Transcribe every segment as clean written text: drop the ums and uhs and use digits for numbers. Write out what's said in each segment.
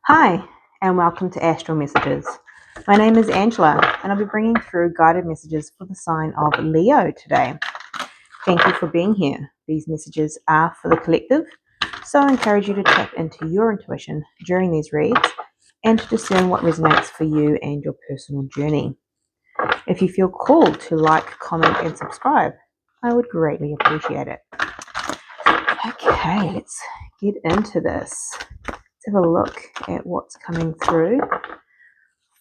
Hi, and welcome to Astral Messages. My name is Angela, and I'll be bringing through guided messages for the sign of Leo today. Thank you for being here. These messages are for the collective, so I encourage you to tap into your intuition during these reads and to discern what resonates for you and your personal journey. If you feel called to like, comment, and subscribe, I would greatly appreciate it. Okay, let's get into this. Have a look at what's coming through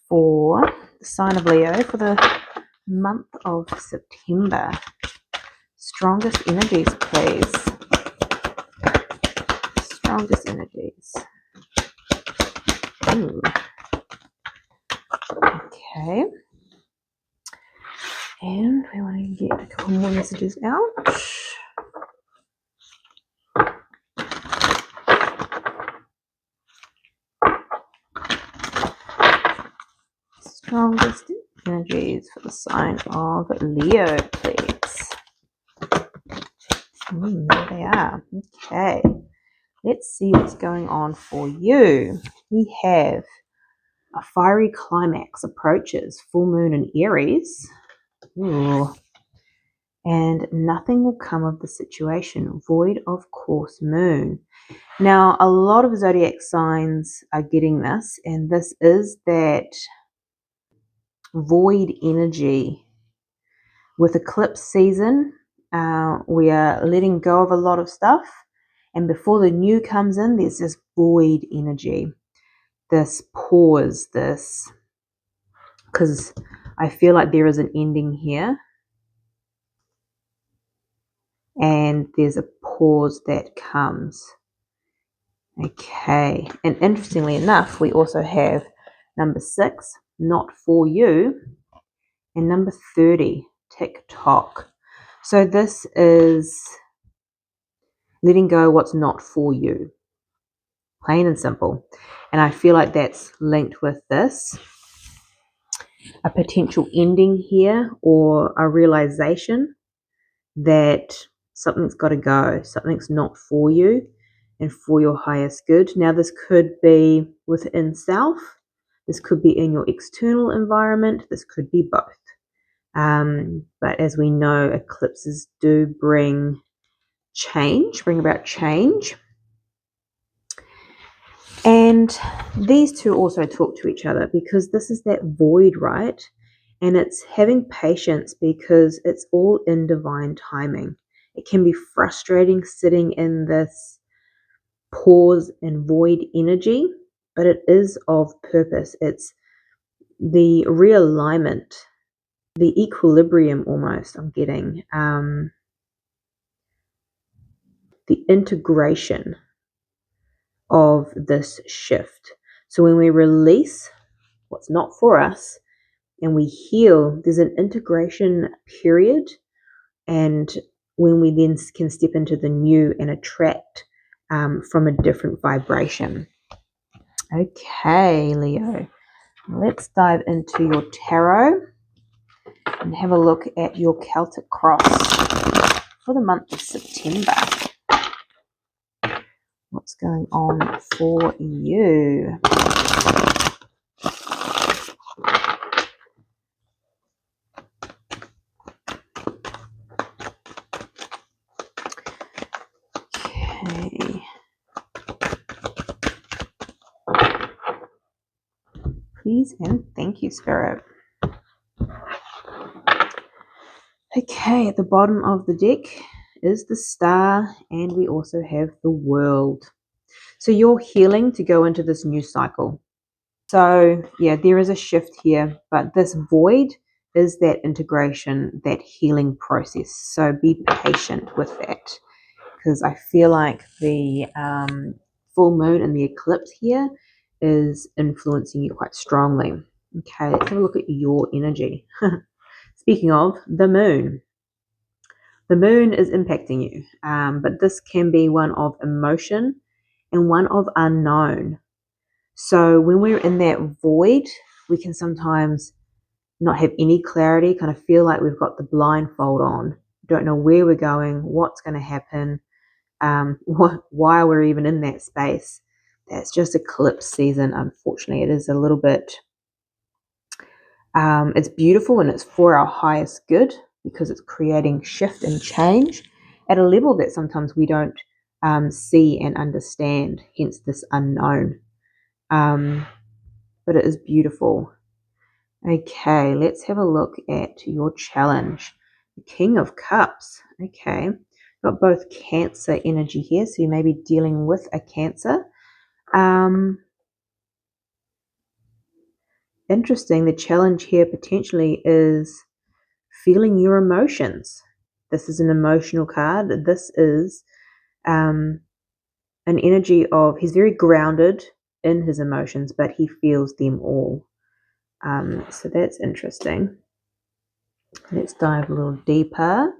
for the sign of Leo for the month of September. Strongest energies, please. Strongest energies. Ooh. Okay. And we want to get a couple more messages out. Strongest energies for the sign of Leo, please. There they are. Okay. Let's see what's going on for you. We have a fiery climax approaches, full moon in Aries. Ooh. And nothing will come of the situation, void of course moon. Now, a lot of zodiac signs are getting this, and this is that void energy. With eclipse season, we are letting go of a lot of stuff, and before the new comes in, there's this void energy, this pause, this, because I feel like there is an ending here, and there's a pause that comes. Okay, and interestingly enough, we also have number 6, not for you, and number 30, TikTok. So this is letting go what's not for you, plain and simple. And I feel like that's linked with this, a potential ending here, or a realization that something's got to go, something's not for you and for your highest good. Now, this could be within self, this could be in your external environment, this could be both. But as we know, eclipses do bring about change. And these two also talk to each other, because this is that void, right? And it's having patience, because it's all in divine timing. It can be frustrating sitting in this pause and void energy, but it is of purpose. It's the realignment, the equilibrium almost I'm getting, the integration of this shift. So when we release what's not for us and we heal, there's an integration period, and when we then can step into the new and attract from a different vibration. Okay, Leo, let's dive into your tarot and have a look at your Celtic cross for the month of September. What's going on for you? Okay. Please and thank you, Spirit. Okay, at the bottom of the deck is the Star, and we also have the World. So you're healing to go into this new cycle. So yeah, there is a shift here, but this void is that integration, that healing process. So be patient with that, because I feel like the full moon and the eclipse here is influencing you quite strongly. Okay, let's have a look at your energy. Speaking of the moon is impacting you, but this can be one of emotion and one of unknown. So when we're in that void, we can sometimes not have any clarity, kind of feel like we've got the blindfold on, don't know where we're going, what's going to happen, why we're even in that space. That's just eclipse season, unfortunately. It is a little bit, it's beautiful and it's for our highest good because it's creating shift and change at a level that sometimes we don't see and understand, hence this unknown. But it is beautiful. Okay, let's have a look at your challenge. The King of Cups. Okay, got both Cancer energy here, so you may be dealing with a Cancer. Interesting. The challenge here potentially is feeling your emotions. This is an emotional card. This is an energy of, he's very grounded in his emotions, but he feels them all. So that's interesting. Let's dive a little deeper.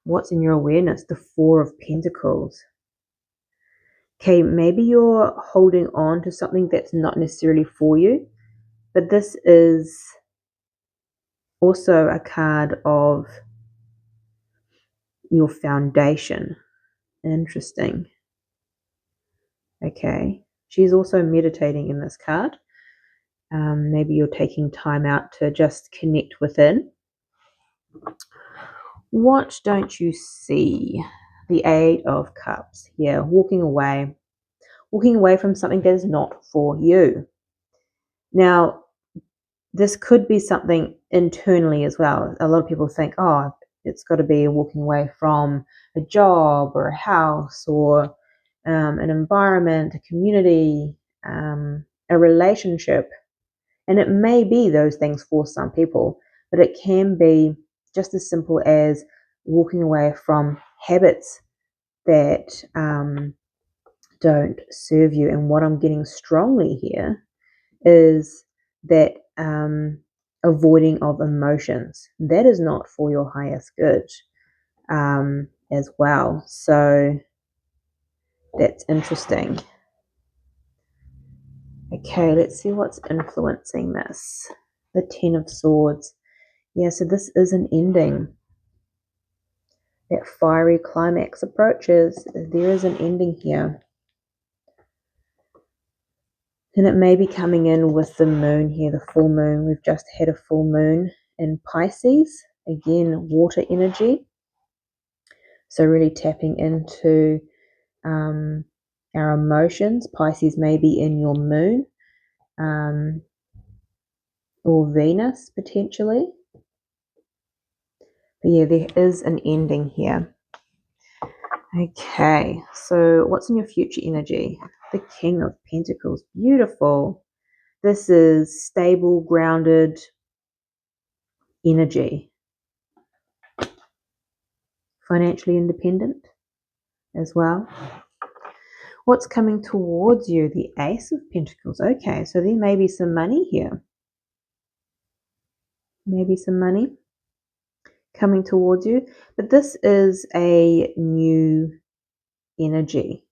What's in your awareness? The Four of Pentacles. Okay, maybe you're holding on to something that's not necessarily for you, but this is also a card of your foundation. Interesting. Okay, she's also meditating in this card. Maybe you're taking time out to just connect within. What don't you see? The Eight of Cups. Yeah, walking away from something that is not for you. Now, this could be something internally as well. A lot of people think, oh, it's got to be walking away from a job or a house or an environment, a community, a relationship. And it may be those things for some people, but it can be just as simple as walking away from habits that don't serve you. And what I'm getting strongly here is that avoiding of emotions. That is not for your highest good as well. So that's interesting. Okay, let's see what's influencing this. The Ten of Swords. Yeah, so this is an ending. That fiery climax approaches. There is an ending here. And it may be coming in with the moon here, the full moon. We've just had a full moon in Pisces. Again, water energy. So really tapping into our emotions. Pisces may be in your moon or Venus potentially. But yeah, there is an ending here. Okay, so what's in your future energy? The King of Pentacles. Beautiful. This is stable, grounded energy. Financially independent as well. What's coming towards you? The Ace of Pentacles. Okay, so there may be some money here. Maybe some money coming towards you. But this is a new energy.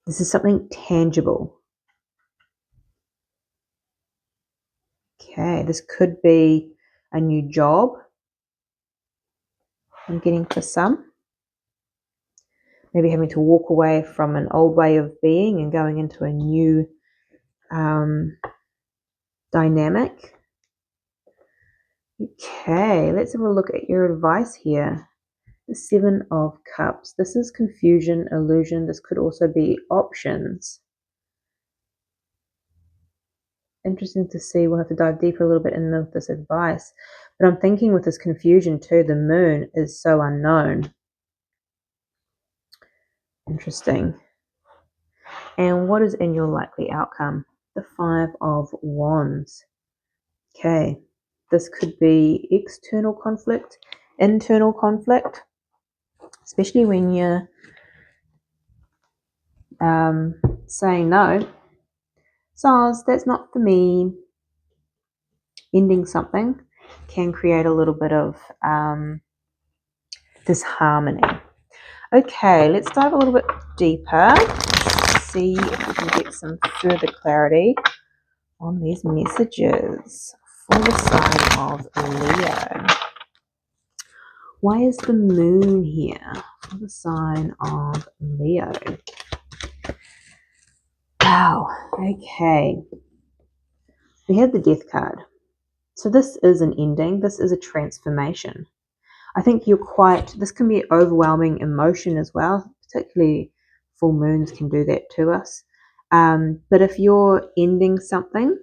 This is something tangible. Okay, this could be a new job. I'm getting for some. Maybe having to walk away from an old way of being and going into a new dynamic. Okay, let's have a look at your advice here. The Seven of Cups. This is confusion, illusion. This could also be options. Interesting to see. We'll have to dive deeper a little bit into this advice. But I'm thinking with this confusion too, the moon is so unknown. Interesting. And what is in your likely outcome? The Five of Wands. Okay. This could be external conflict, internal conflict, especially when you're saying no. So that's not for me. Ending something can create a little bit of disharmony. Okay, let's dive a little bit deeper. See if we can get some further clarity on these messages for the sign of Leo. Why is the moon here for the sign of Leo? Wow. Okay. We have the Death card. So this is an ending. This is a transformation. I think this can be overwhelming emotion as well, particularly full moons can do that to us. But if you're ending something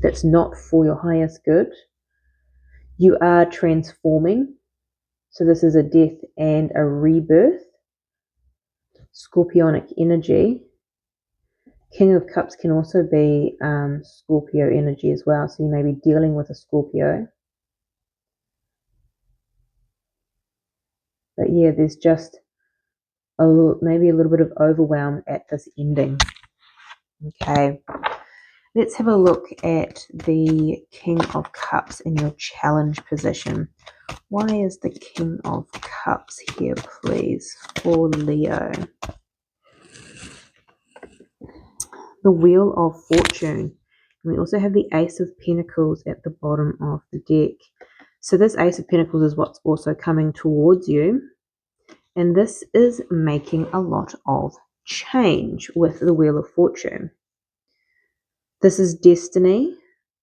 that's not for your highest good, you are transforming. So this is a death and a rebirth. Scorpionic energy. King of Cups can also be Scorpio energy as well. So you may be dealing with a Scorpio. But yeah, there's just maybe a little bit of overwhelm at this ending. Okay, let's have a look at the King of Cups in your challenge position. Why is the King of Cups here, please, for Leo? The Wheel of Fortune. We also have the Ace of Pentacles at the bottom of the deck. So this Ace of Pentacles is what's also coming towards you. And this is making a lot of change with the Wheel of Fortune. This is destiny.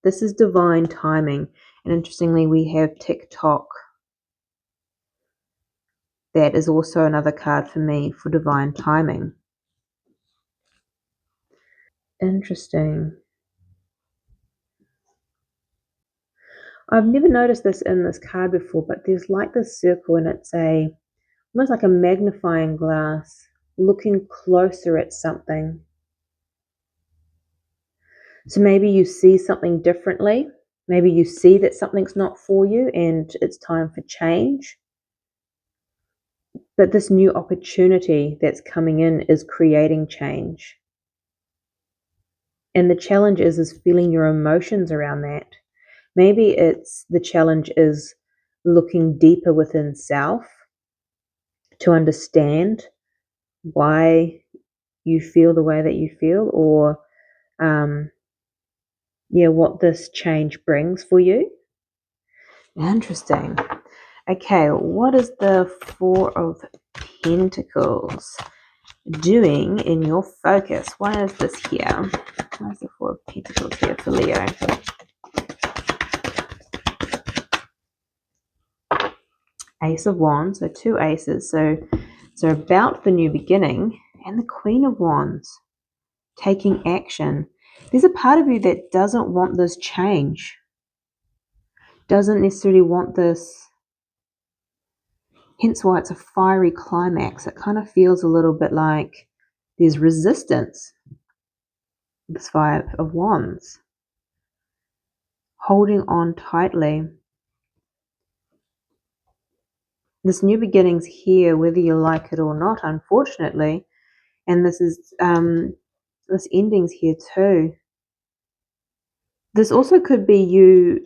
This is divine timing. And interestingly, we have TikTok. That is also another card for me for divine timing. Interesting. I've never noticed this in this card before, but there's like this circle and it's almost like a magnifying glass looking closer at something. So maybe you see something differently. Maybe you see that something's not for you and it's time for change. But this new opportunity that's coming in is creating change. And the challenge is feeling your emotions around that. Maybe the challenge is looking deeper within self to understand why you feel the way that you feel, or what this change brings for you. Interesting. Okay, what is the Four of Pentacles doing in your focus? Why is this here? Why is the Four of Pentacles here for Leo? Ace of Wands, so two aces. So about the new beginning, and the Queen of Wands, taking action. There's a part of you that doesn't want this change, doesn't necessarily want this. Hence why it's a fiery climax. It kind of feels a little bit like there's resistance. This Five of Wands. Holding on tightly. This new beginning's here, whether you like it or not, unfortunately. And this ending's here too. This also could be you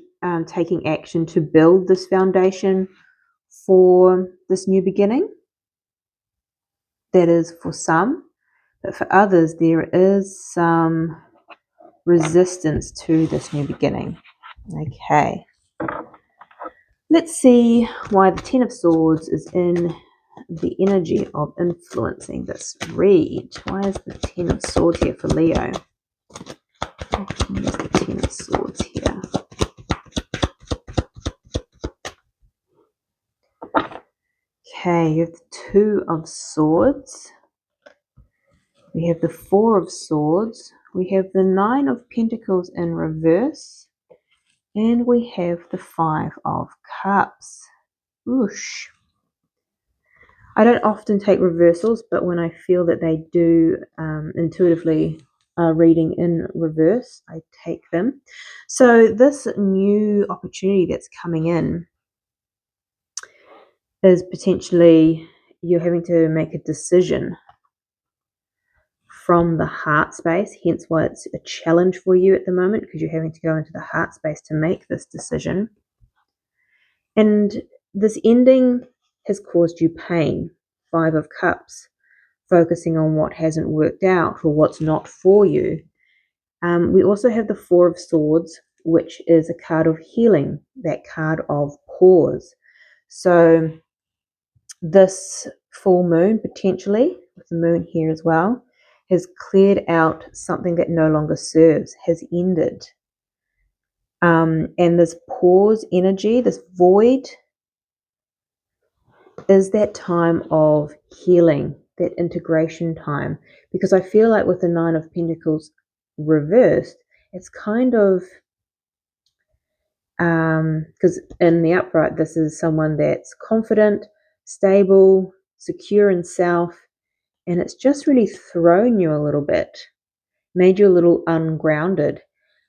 taking action to build this foundation for this new beginning. That is for some, but for others, there is some resistance to this new beginning. Okay. Let's see why the Ten of Swords is in the energy of influencing this read. Why is the Ten of Swords here for Leo? Why is the Ten of Swords here? Okay, you have the Two of Swords. We have the Four of Swords. We have the Nine of Pentacles in reverse. And we have the Five of Cups. Oosh. I don't often take reversals, but when I feel that they do intuitively reading in reverse, I take them. So this new opportunity that's coming in is potentially you're having to make a decision from the heart space, hence why it's a challenge for you at the moment, because you're having to go into the heart space to make this decision. And this ending has caused you pain. Five of Cups, focusing on what hasn't worked out or what's not for you. We also have the Four of Swords, which is a card of healing, that card of pause. So this full moon, potentially, with the moon here as well, has cleared out something that no longer serves, has ended. And this pause energy, this void, is that time of healing, that integration time. Because I feel like with the Nine of Pentacles reversed, it's kind of, because in the upright, this is someone that's confident, stable, secure in self, and it's just really thrown you a little bit, made you a little ungrounded.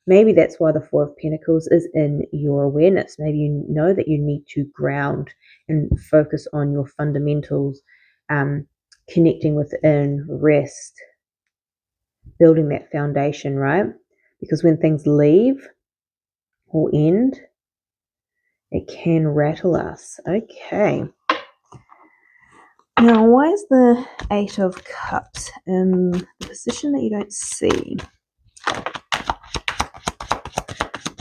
Maybe that's why the Four of Pentacles is in your awareness. Maybe you know that you need to ground and focus on your fundamentals, connecting within, rest, building that foundation, right? Because when things leave or end, it can rattle us. Okay. Now, why is the Eight of Cups in the position that you don't see?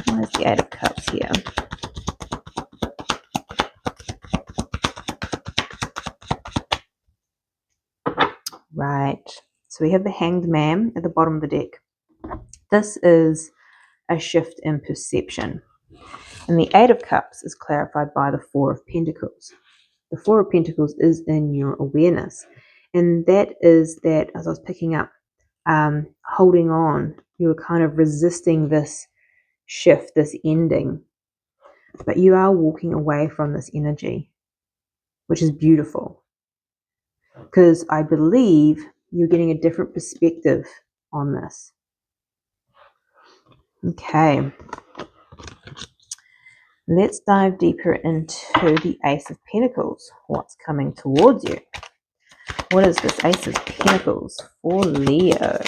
Why is the Eight of Cups here? Right. So we have the Hanged Man at the bottom of the deck. This is a shift in perception. And the Eight of Cups is clarified by the Four of Pentacles. The Four of Pentacles is in your awareness. And that is that, as I was picking up, holding on, you were kind of resisting this shift, this ending. But you are walking away from this energy, which is beautiful. Because I believe you're getting a different perspective on this. Okay. Let's dive deeper into the Ace of Pentacles. What's coming towards you? What is this Ace of Pentacles for Leo?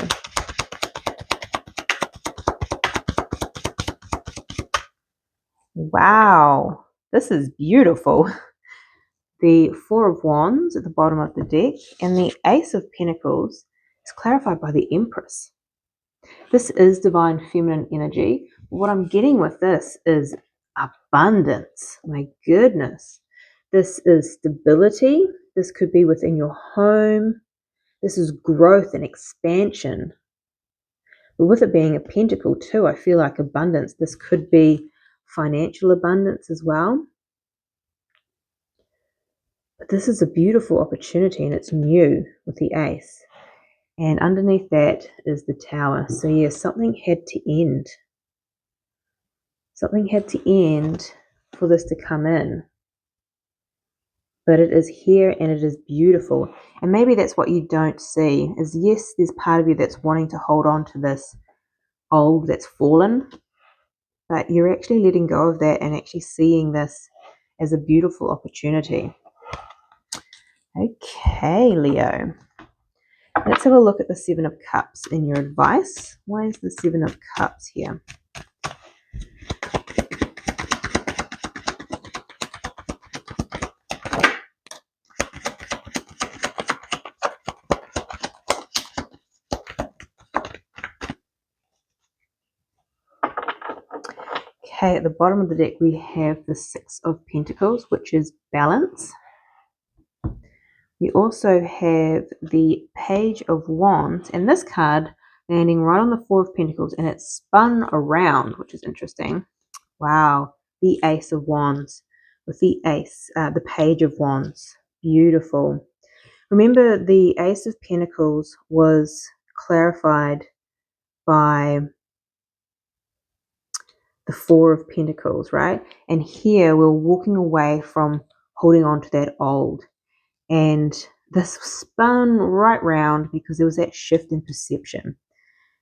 Wow, this is beautiful. The Four of Wands at the bottom of the deck and the Ace of Pentacles is clarified by the Empress. This is divine feminine energy. What I'm getting with this is abundance. My goodness. This is stability. This could be within your home. This is growth and expansion. But with it being a pentacle too, I feel like abundance. This could be financial abundance as well. But this is a beautiful opportunity and it's new with the Ace. And underneath that is the Tower. So yeah, something had to end. Something had to end for this to come in. But it is here and it is beautiful. And maybe that's what you don't see is, yes, there's part of you that's wanting to hold on to this old that's fallen. But you're actually letting go of that and actually seeing this as a beautiful opportunity. Okay, Leo. Let's have a look at the Seven of Cups in your advice. Why is the Seven of Cups here? Okay, at the bottom of the deck we have the Six of Pentacles, which is balance. We also have the Page of Wands, and this card landing right on the Four of Pentacles, and it's spun around, which is interesting. Wow, the Ace of Wands with the Ace, the Page of Wands. Beautiful. Remember, the Ace of Pentacles was clarified by the Four of Pentacles, right? And here we're walking away from holding on to that old. And this spun right round because there was that shift in perception.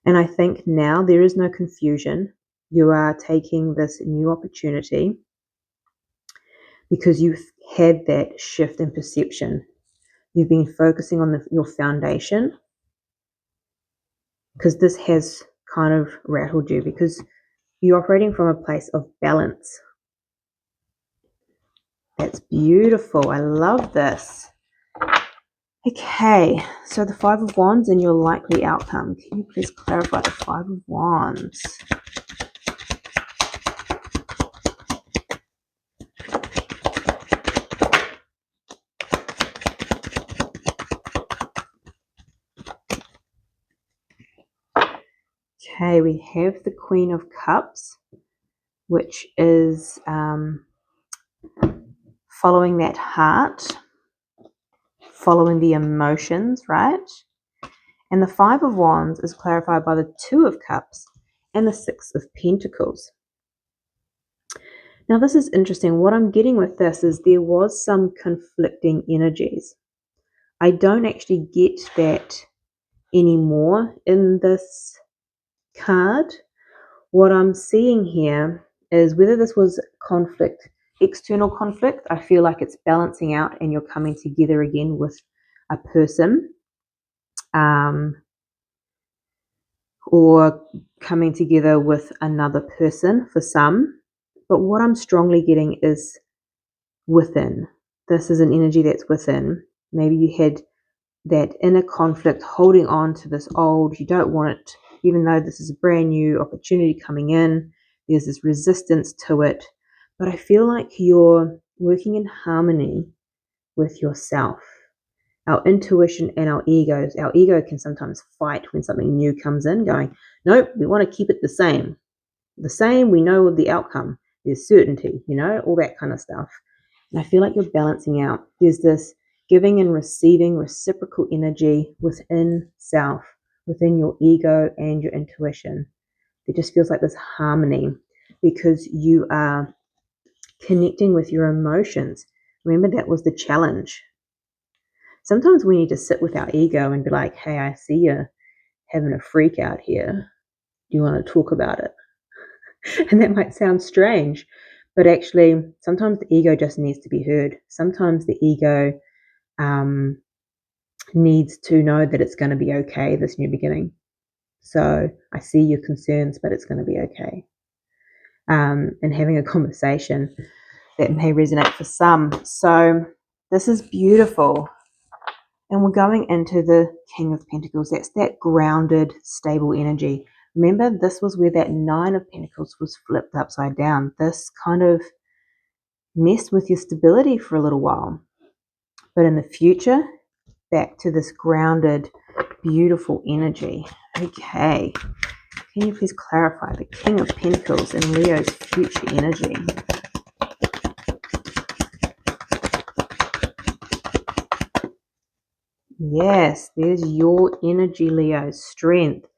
And I think now there is no confusion. You are taking this new opportunity because you've had that shift in perception. You've been focusing on your foundation because this has kind of rattled you because you're operating from a place of balance. That's beautiful. I love this. Okay, so the Five of Wands and your likely outcome. Can you please clarify the Five of Wands? Okay, we have the Queen of Cups, which is following that heart, following the emotions, right? And the Five of Wands is clarified by the Two of Cups and the Six of Pentacles. Now, this is interesting. What I'm getting with this is there was some conflicting energies. I don't actually get that anymore in this card. What I'm seeing here is whether this was conflict, external conflict, I feel like it's balancing out and you're coming together again with a person, or coming together with another person for some. But what I'm strongly getting is within. This is an energy that's within. Maybe you had that inner conflict holding on to this old, you don't want it, even though this is a brand new opportunity coming in, there's this resistance to it. But I feel like you're working in harmony with yourself. Our intuition and our egos. Our ego can sometimes fight when something new comes in, going, nope, we want to keep it the same. The same, we know the outcome. There's certainty, all that kind of stuff. And I feel like you're balancing out. There's this giving and receiving reciprocal energy within self, within your ego and your intuition. It just feels like this harmony because you are connecting with your emotions. Remember, that was the challenge. Sometimes we need to sit with our ego and be like, hey, I see you having a freak out here. Do you want to talk about it? And that might sound strange, but actually, sometimes the ego just needs to be heard. Sometimes the ego needs to know that it's going to be okay, this new beginning. So I see your concerns, but it's going to be okay. And having a conversation that may resonate for some. So this is beautiful. And we're going into the King of Pentacles. That's that grounded, stable energy. Remember, this was where that Nine of Pentacles was flipped upside down. This kind of messed with your stability for a little while. But in the future, back to this grounded, beautiful energy. Okay. Can you please clarify the King of Pentacles and Leo's future energy? Yes, there's your energy, Leo. Strength.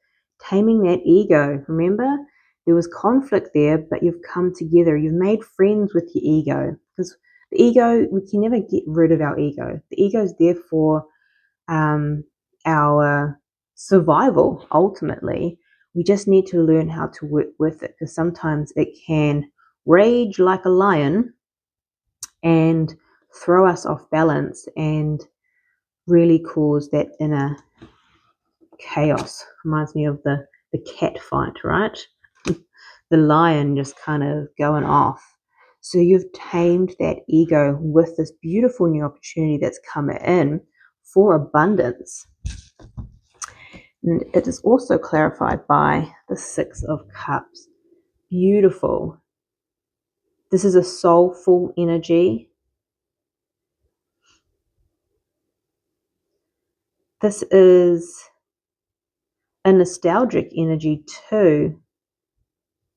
Taming that ego. Remember, there was conflict there, but you've come together. You've made friends with your ego. Because the ego, we can never get rid of our ego. The ego is there for our survival, ultimately. We just need to learn how to work with it, because sometimes it can rage like a lion and throw us off balance and really cause that inner chaos. Reminds me of the cat fight, right? The lion just kind of going off. So you've tamed that ego with this beautiful new opportunity that's come in for abundance. And it is also clarified by the Six of Cups. Beautiful. This is a soulful energy. This is a nostalgic energy too.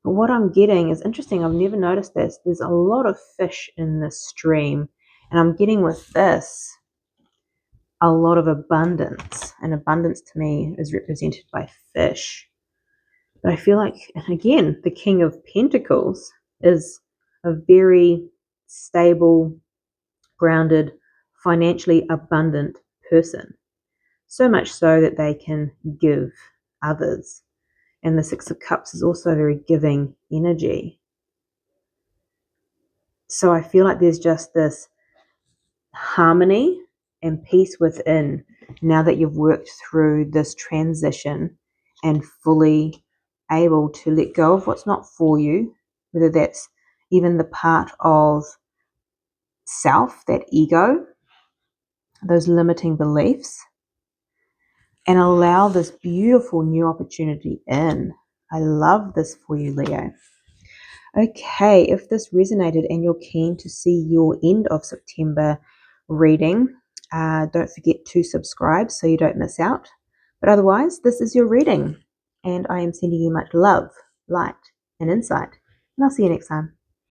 But what I'm getting is interesting. I've never noticed this. There's a lot of fish in this stream. And I'm getting with this a lot of abundance. And abundance to me is represented by fish. But I feel like, and again, the King of Pentacles is a very stable, grounded, financially abundant person. So much so that they can give others. And the Six of Cups is also a very giving energy. So I feel like there's just this harmony and peace within now that you've worked through this transition and fully able to let go of what's not for you, whether that's even the part of self, that ego, those limiting beliefs, and allow this beautiful new opportunity in. I love this for you, Leo. Okay, if this resonated and you're keen to see your end of September reading, don't forget to subscribe so you don't miss out. But otherwise, this is your reading. And I am sending you much love, light, and insight. And I'll see you next time.